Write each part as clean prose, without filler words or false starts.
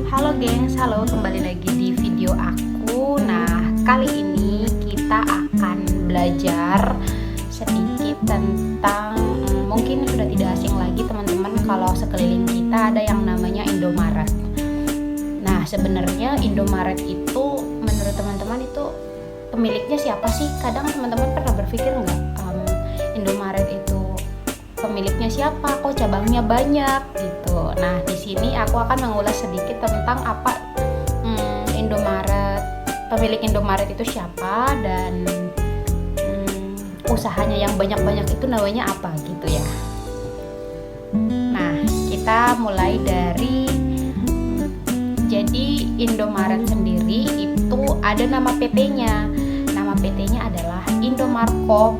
Halo gengs, halo, kembali lagi di video aku. Nah, kali ini kita akan belajar sedikit tentang mungkin sudah tidak asing lagi teman-teman kalau sekeliling kita ada yang namanya Indomaret. Nah, sebenarnya Indomaret itu menurut teman-teman itu pemiliknya siapa sih? Kadang teman-teman pernah berpikir nggak, Indomaret itu pemiliknya siapa? Kok cabangnya banyak gitu. Nah, di sini aku akan mengulas sedikit tentang apa Indomaret, pemilik Indomaret itu siapa, dan usahanya yang banyak-banyak itu namanya apa gitu ya. Nah, kita mulai dari jadi Indomaret sendiri itu ada nama PT-nya. Nama PT-nya adalah Indomarko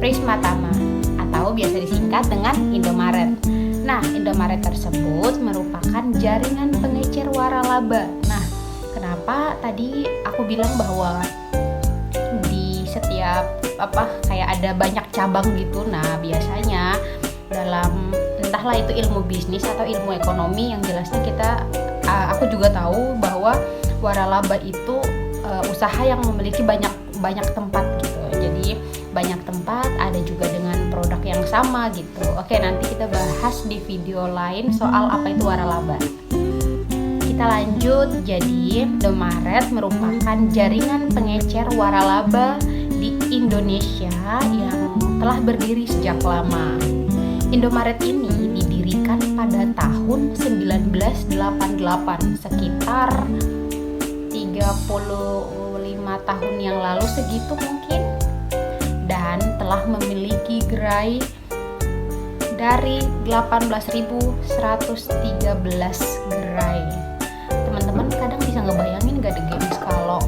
Prismatama atau biasa disingkat dengan Indomaret. Nah, Indomaret tersebut merupakan jaringan pengecer waralaba. Nah, kenapa tadi aku bilang bahwa di setiap kayak ada banyak cabang gitu. Nah, biasanya dalam entahlah itu ilmu bisnis atau ilmu ekonomi, yang jelasnya aku juga tahu bahwa waralaba itu usaha yang memiliki banyak tempat gitu. Jadi banyak tempat, ada juga dengan produk yang sama gitu. Oke, nanti kita bahas di video lain soal apa itu waralaba. Kita lanjut. Jadi Indomaret merupakan jaringan pengecer waralaba di Indonesia yang telah berdiri sejak lama. Indomaret ini didirikan pada tahun 1988, sekitar 35 tahun yang lalu segitu mungkin, dan telah memiliki gerai dari 18.113 gerai. Teman-teman kadang bisa ngebayangin gak deh gengs kalau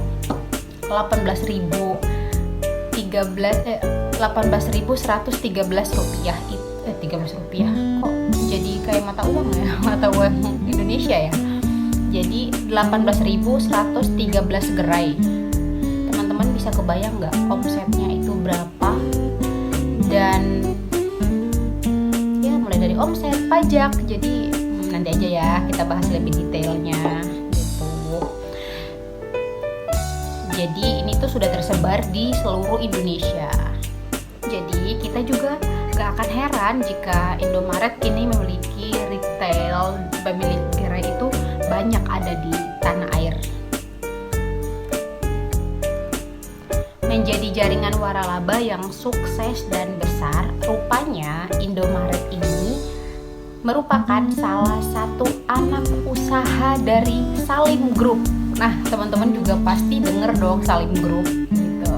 18.113 rupiah itu 13 rupiah kok jadi kayak mata uang ya, mata uang Indonesia ya. Jadi 18.113 gerai. Teman-teman bisa kebayang nggak omsetnya itu berapa? Dan ya mulai dari omset, pajak. Jadi nanti aja ya kita bahas lebih detailnya gitu. Jadi ini tuh sudah tersebar di seluruh Indonesia. Jadi kita juga gak akan heran jika Indomaret kini memiliki retail, pemilik gerai itu banyak ada di tanah air. Menjadi jaringan waralaba yang sukses dan besar, rupanya Indomaret ini merupakan salah satu anak usaha dari Salim Group. Nah, teman-teman juga pasti denger dong Salim Group gitu,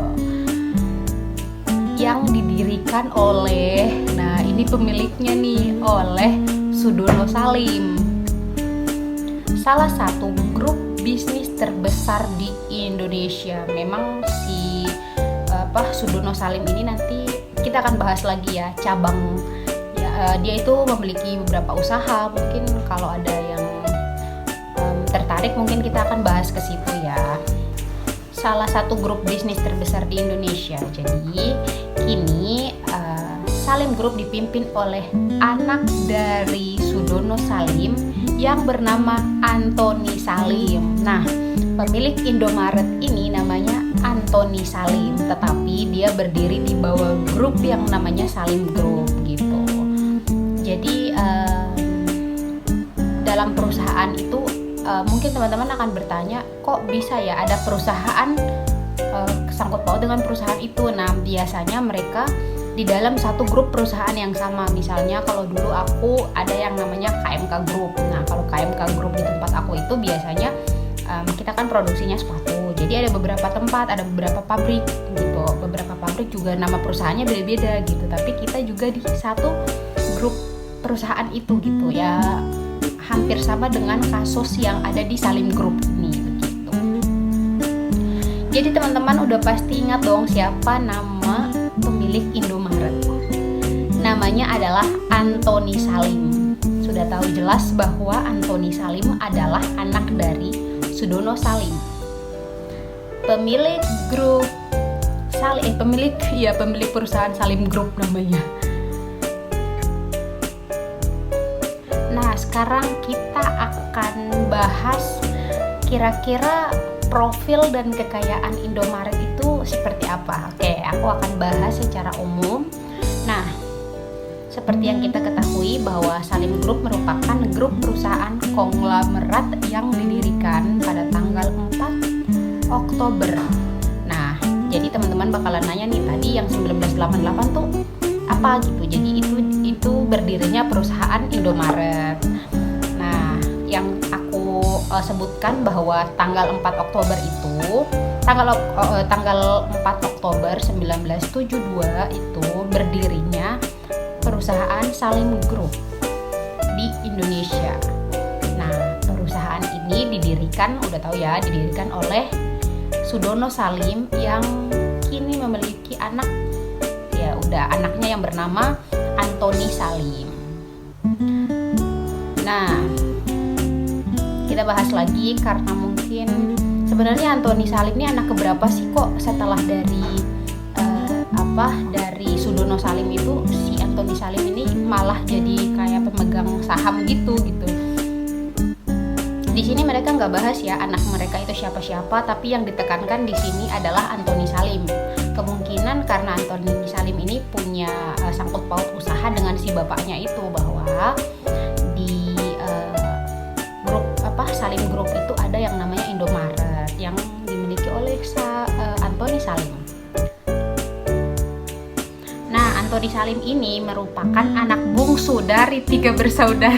yang didirikan oleh, nah ini pemiliknya nih, oleh Sudono Salim, salah satu grup bisnis terbesar di Indonesia. Memang si Sudono Salim ini nanti kita akan bahas lagi ya cabang ya, dia itu memiliki beberapa usaha. Mungkin kalau ada yang tertarik mungkin kita akan bahas ke situ ya. Salah satu grup bisnis terbesar di Indonesia. Jadi kini Salim Group dipimpin oleh anak dari Sudono Salim yang bernama Antoni Salim. Nah, pemilik Indomaret ini namanya Antoni Salim, tetapi dia berdiri di bawah grup yang namanya Salim Group gitu. Jadi dalam perusahaan itu mungkin teman-teman akan bertanya, kok bisa ya ada perusahaan sangkut paut dengan perusahaan itu? Nah, biasanya mereka di dalam satu grup perusahaan yang sama. Misalnya kalau dulu aku ada yang namanya KMK Group. Nah, kalau KMK Group di tempat aku itu biasanya kita kan produksinya sepatu. Jadi ada beberapa tempat, ada beberapa pabrik gitu. Beberapa pabrik juga nama perusahaannya beda-beda gitu. Tapi kita juga di satu grup perusahaan itu gitu ya. Hampir sama dengan kasus yang ada di Salim Group ini begitu. Jadi teman-teman udah pasti ingat dong siapa nama pemilik Indomaret. Namanya adalah Antoni Salim. Sudah tahu jelas bahwa Antoni Salim adalah anak dari Sudono Salim. Pemilik grup pemilik perusahaan Salim Group namanya. Nah, sekarang kita akan bahas kira-kira profil dan kekayaan Indomaret itu seperti apa. Oke, aku akan bahas secara umum. Nah, seperti yang kita ketahui bahwa Salim Group merupakan grup perusahaan konglomerat yang didirikan pada tanggal 4 Oktober. Nah, jadi teman-teman bakalan nanya nih, tadi yang 1988 tuh apa gitu. Jadi itu berdirinya perusahaan Indomaret. Nah, yang aku sebutkan bahwa tanggal 4 Oktober itu tanggal 4 Oktober 1972 itu berdirinya perusahaan Salim Group di Indonesia. Nah, perusahaan ini didirikan oleh Sudono Salim yang kini memiliki anaknya yang bernama Antoni Salim. Nah, kita bahas lagi karena mungkin sebenarnya Antoni Salim ini anak keberapa sih kok setelah dari Sudono Salim itu si Antoni Salim ini malah jadi kayak pemegang saham gitu. Di sini mereka nggak bahas ya anak mereka itu siapa-siapa, tapi yang ditekankan di sini adalah Antoni Salim. Kemungkinan karena Antoni Salim ini punya sangkut paut usaha dengan si bapaknya itu, bahwa di Salim Group itu ada yang namanya Indomaret yang dimiliki oleh Antoni Salim. Nah, Antoni Salim ini merupakan anak bungsu dari 3 bersaudara.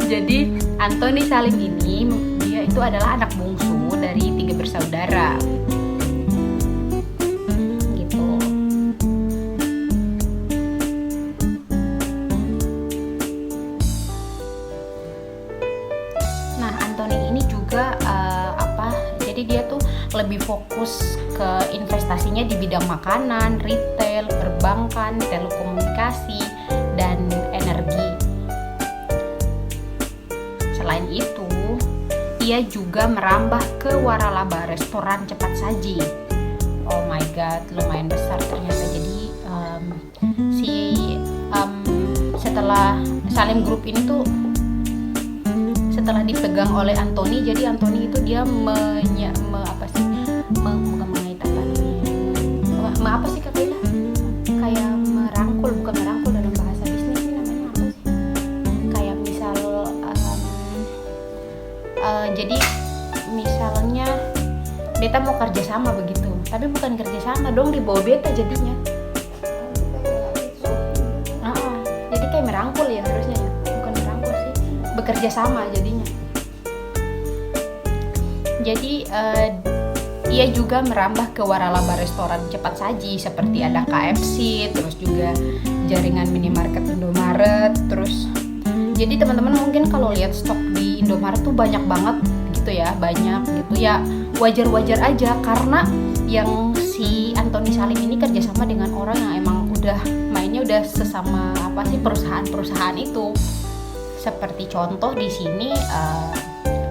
Jadi Antoni Salim ini dia itu adalah anak bungsu dari 3 bersaudara. Jadi dia tuh lebih fokus ke investasinya di bidang makanan, retail, perbankan, telekomunikasi, dan energi. Selain itu, ia juga merambah ke waralaba, restoran cepat saji. Oh my god, lumayan besar ternyata. Jadi setelah Salim Group ini tuh setelah dipegang oleh Antoni, jadi Antoni itu dia merangkul dalam bahasa bisnis ini namanya apa sih? Kayak misal jadi misalnya beta mau kerja sama begitu, tapi bukan kerja sama dong, di bawah beta jadinya. Jadi kayak merangkul ya harusnya ya, bukan merangkul sih, bekerja sama jadinya. Jadi ia juga merambah ke waralaba restoran cepat saji seperti ada KFC, terus juga jaringan minimarket Indomaret. Terus jadi teman-teman mungkin kalau lihat stok di Indomaret tuh banyak banget gitu ya, wajar-wajar aja karena yang si Antoni Salim ini kerjasama dengan orang yang emang udah mainnya udah sesama perusahaan-perusahaan itu. Seperti contoh di sini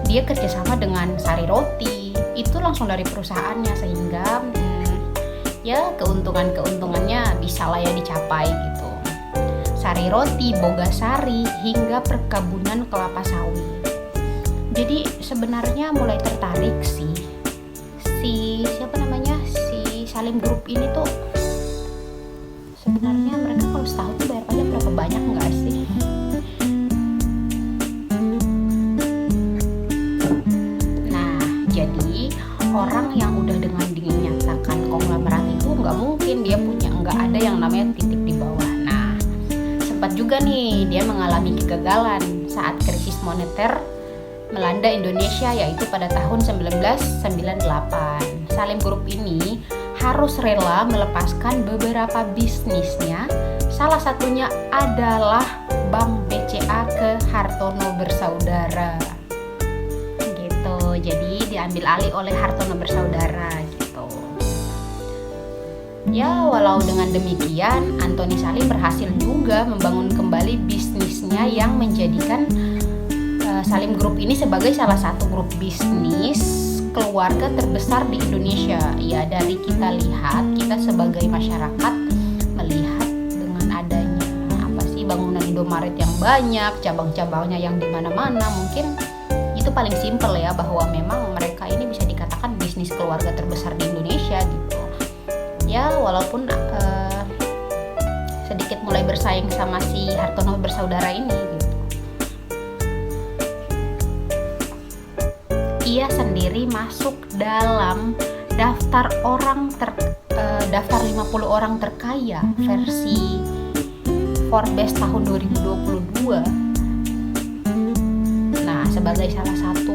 dia kerjasama dengan Sari Roti, itu langsung dari perusahaannya, sehingga keuntungannya bisa lah ya dicapai gitu. Sari Roti, Bogasari, hingga perkebunan kelapa sawit. Jadi sebenarnya mulai tertarik si Salim Group ini tuh sebenarnya mereka kalau setahun tuh bayar pajak berapa banyak nggak sih? Orang yang udah dengan dinyatakan konglomerat itu nggak mungkin dia nggak ada yang namanya titik di bawah. Nah, sempat juga nih dia mengalami kegagalan saat krisis moneter melanda Indonesia, yaitu pada tahun 1998. Salim Group ini harus rela melepaskan beberapa bisnisnya, salah satunya adalah Bank BCA ke Hartono Bersaudara. Jadi diambil alih oleh Hartono Bersaudara gitu. Ya, walau dengan demikian Antoni Salim berhasil juga membangun kembali bisnisnya yang menjadikan Salim Group ini sebagai salah satu grup bisnis keluarga terbesar di Indonesia. Ya, dari kita sebagai masyarakat melihat dengan adanya investasi bangunan Indomaret yang banyak, cabang-cabangnya yang di mana-mana. Mungkin itu paling simpel ya, bahwa memang mereka ini bisa dikatakan bisnis keluarga terbesar di Indonesia gitu. Ya walaupun sedikit mulai bersaing sama si Hartono bersaudara ini gitu. Ia sendiri masuk dalam daftar daftar 50 orang terkaya versi Forbes tahun 2022. Nah, sebagai salah satu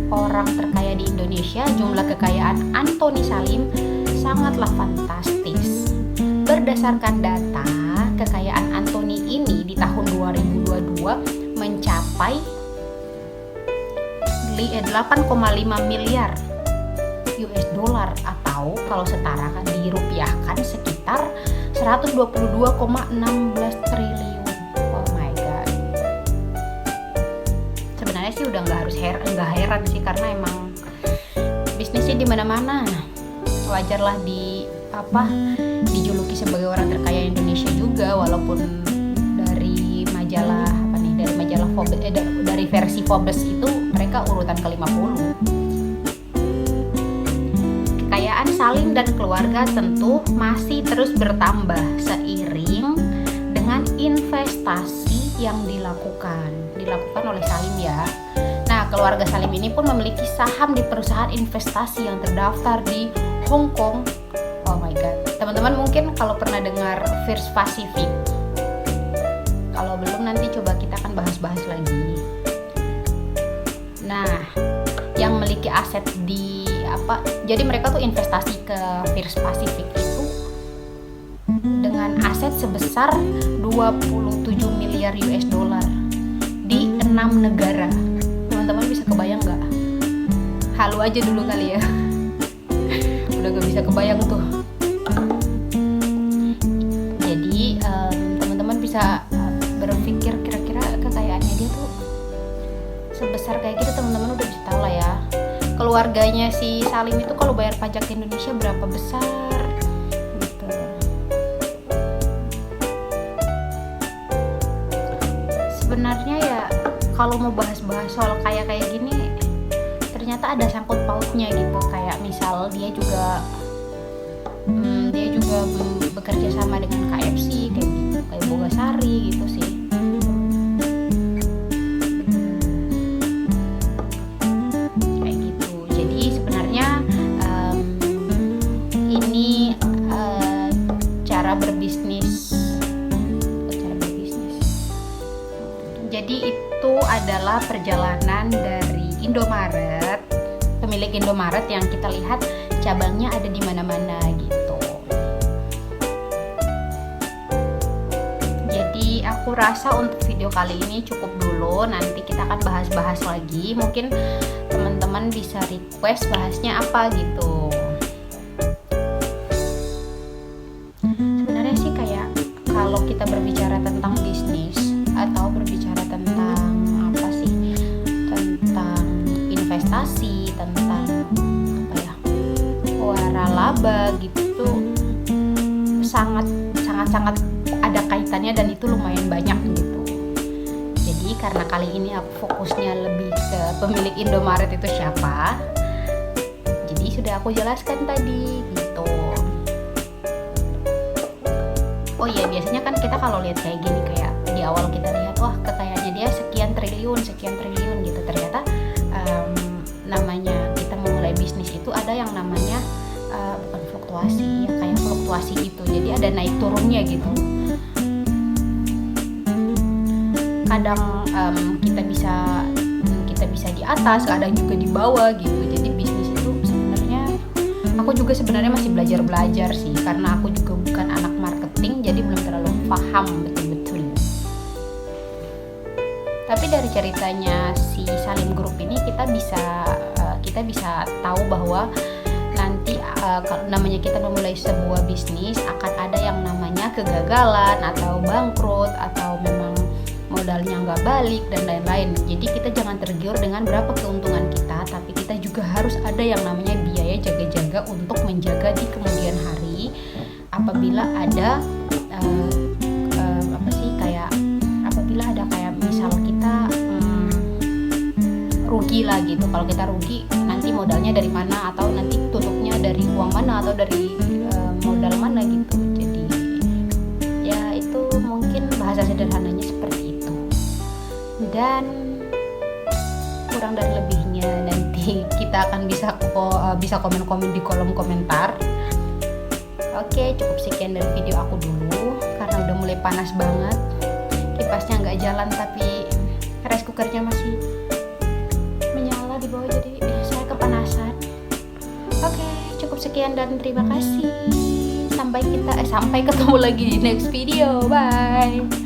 orang terkaya di Indonesia, jumlah kekayaan Anthony Salim sangatlah fantastis. Berdasarkan data, kekayaan Anthony ini di tahun 2022 mencapai 8,5 miliar US dollar, atau kalau setara dirupiahkan sekitar 122,16 triliun. Oh my god. Sebenarnya sih udah nggak heran sih, karena emang bisnisnya di mana-mana. Wajarlah dijuluki sebagai orang terkaya Indonesia juga, walaupun dari majalah Forbes, dari versi Forbes itu mereka urutan ke-50. Kekayaan Salim dan keluarga tentu masih terus bertambah seiring dengan investasi yang dilakukan oleh Salim ya. Nah, keluarga Salim ini pun memiliki saham di perusahaan investasi yang terdaftar di Hong Kong. Oh my god. Teman-teman mungkin kalau pernah dengar First Pacific. Kalau belum, nanti coba kita akan bahas-bahas lagi. Nah, yang memiliki aset jadi mereka tuh investasi ke First Pacific itu dengan aset sebesar 27 miliar US dollar di 6 negara. Teman-teman bisa kebayang nggak? Halu aja dulu kali ya. Udah gak bisa kebayang tuh. Jadi teman-teman bisa berpikir kira-kira kekayaannya dia tuh sebesar kayak gitu. Teman-teman udah bisa tahu lah ya, keluarganya si Salim itu kalau bayar pajak ke Indonesia berapa besar gitu. Sebenarnya ya kalau mau bahas-bahas soal kayak gini, ternyata ada sangkut pautnya gitu. Kayak misal dia juga bekerja sama dengan KFC kayak gitu, kayak Bogasari gitu sih. Kayak gitu. Jadi sebenarnya ini cara berbisnis. Jadi itu adalah perjalanan dari Indomaret, pemilik Indomaret yang kita lihat cabangnya ada di mana-mana gitu. Jadi aku rasa untuk video kali ini cukup dulu. Nanti kita akan bahas-bahas lagi. Mungkin teman-teman bisa request bahasnya apa gitu. Sebenarnya sih kayak kalau kita berbicara tentang bisnis atau berbicara tentang tentang investasi, tentang waralaba gitu tuh sangat ada kaitannya, dan itu lumayan banyak gitu. Jadi karena kali ini aku fokusnya lebih ke pemilik Indomaret itu siapa, jadi sudah aku jelaskan tadi gitu. Oh iya, biasanya kan kita kalau lihat kayak gini, kayak di awal kita lihat wah kekayaannya dia sekian triliun gitu. Ternyata namanya kita memulai bisnis itu ada yang namanya bukan fluktuasi ya, kayak fluktuasi gitu. Jadi ada naik turunnya gitu. Kadang kita bisa di atas, kadang juga di bawah gitu. Jadi bisnis itu sebenarnya aku juga masih belajar sih, karena aku juga bukan anak marketing, jadi belum terlalu paham betul-betul. Tapi dari ceritanya si Salim Group ini kita bisa tahu bahwa nanti kalau namanya kita memulai sebuah bisnis akan ada yang namanya kegagalan atau bangkrut atau memang modalnya nggak balik dan lain-lain. Jadi kita jangan tergiur dengan berapa keuntungan kita, tapi kita juga harus ada yang namanya biaya jaga-jaga untuk menjaga di kemudian hari apabila ada kayak lah gitu. Kalau kita rugi nanti modalnya dari mana, atau nanti tutupnya dari uang mana, atau dari modal mana gitu. Jadi ya itu mungkin bahasa sederhananya seperti itu. Dan kurang dari lebihnya nanti kita akan bisa komen-komen di kolom komentar. Oke, cukup sekian dari video aku dulu karena udah mulai panas banget. Kipasnya nggak jalan tapi rice cookernya masih menyala di bawah, jadi saya kepanasan. Oke, cukup sekian dan terima kasih. Sampai ketemu lagi di next video. Bye.